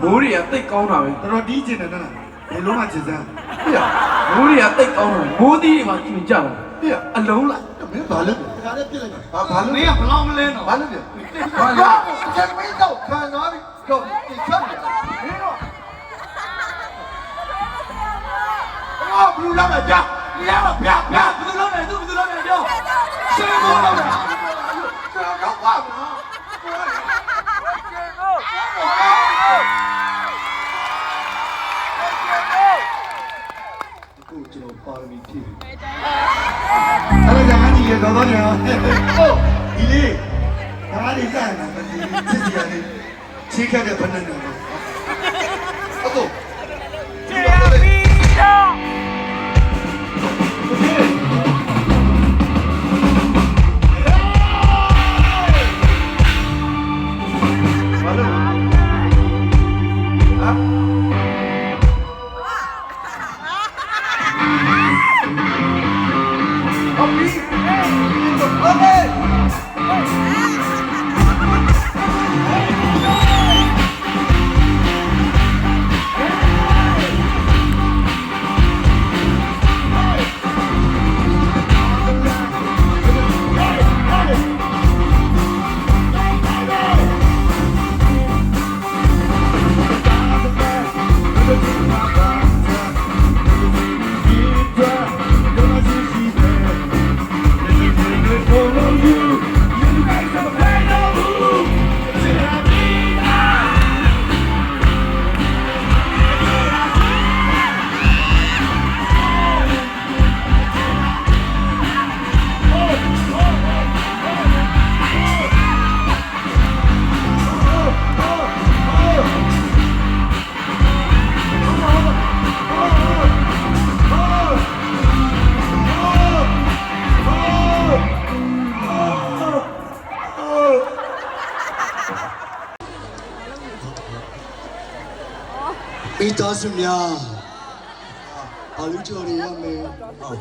မိုးတွေကတိတ်ကောင်းတာပဲ တော်တီးကျင်တယ်နော်ဘယ်လုံးမှကျင်စမ်း မိုးတွေကတိတ်ကောင်းတာမိုးသီးတွေမှာကျင်ကြတာအလုံးလိုက် မင်းဘာလို့ခါလေးပြစ်လိုက်ဘာလို့ မင်းကဘလောက်မလဲနော် ဘာလို့ပြဘာလို့ကျန်မင်းတော့ခံသွားပြီတော့တိတ်ချတယ်မင်းတော့အော်ဘလူးလာမကြ你让我不要，不是老奶奶，不是老奶奶，谁说老奶奶？这要换吗？够知道发了没屁？他们讲你也找到你啊？哦，你嘞，哪里在呢？自己啊，谁开的喷的呢？阿祖，这样比较。မိသားစုများဘာလို့ကြော်ရရမလဲဟုတ်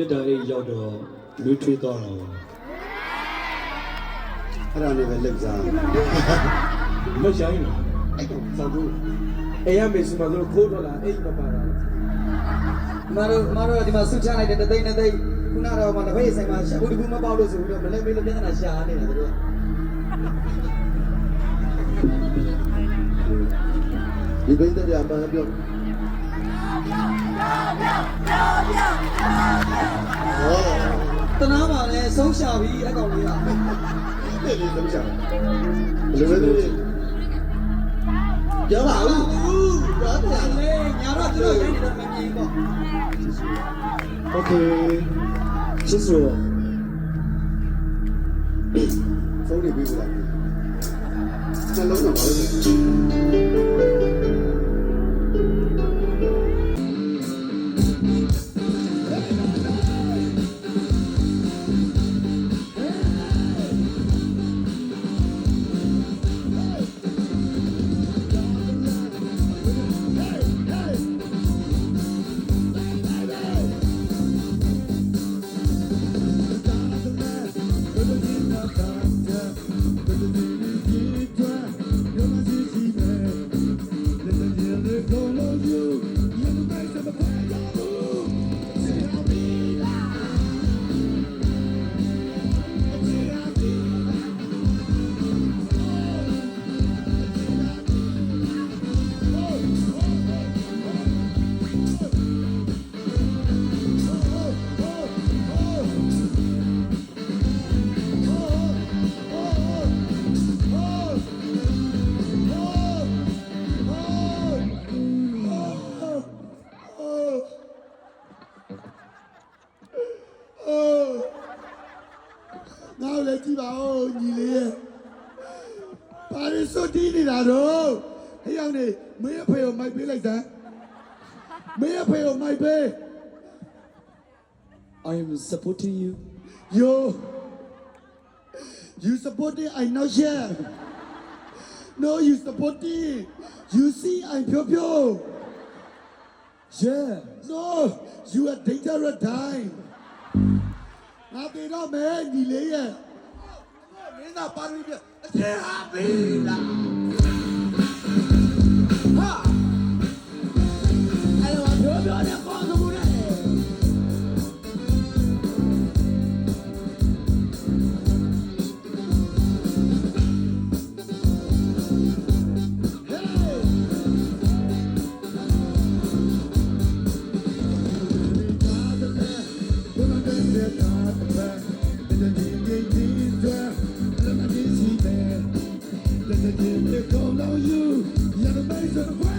မြစ်တာလေးရောက်တော့လူထွေးသွားတာပါအဲ့ဒါနဲ့ပဲလက်စားမဆိုင်ဘူးအဲ့တော့စောက်ဘူးအေးရမေးစမလို့ခိုးတော့လားအဲ့မပါတာမတို့ဒီမှာဆုချလိုက်တဲ့တသိန်းခုနတော့မှတပည့်ဆိုင်မှာရှာဘူးတကူမပေါက်လို့ဆိုပြီးတော့မလဲမေးလို့ပြဿနာရှာနေတာတို့ဒီဘိန်းတရားပါပြောတနာပါလေဆုံးရှာပြီအကောင်လေးကဒီလေးဆုံးရှာဘယ်လိုလဲပြောပါဦးပြောတယ်လေညာတော့သူတို့ရိုက်နေတော့မမြင်ပေါ့โอเคချစ်စို့ဖုန်းလေးပေးလိုက်နှလုံးတော့ပါလို့ ငါ့ကိုလည်းကြည့်ပါဦးညီလေးရဲ့ပါရီစွတ်တီးနေတာတော့ဟဲ့ရောက်နေမင်းအဖေကိုမိုက်ပေးလိုက်စမ်းမင်းအဖေကိုမိုက်ပေး I am supporting you you supporting I not share no you supporting you see I'm pyo yeah no you are dangerous time ငါပြေတော့မယ်ညီလေးရဲ့မင်းသာပါရီပြအကျဉ်းဟာပေးလား အဲ့တော့ပြောပြောနဲ့ကောင်းသမှုနဲ့ You're the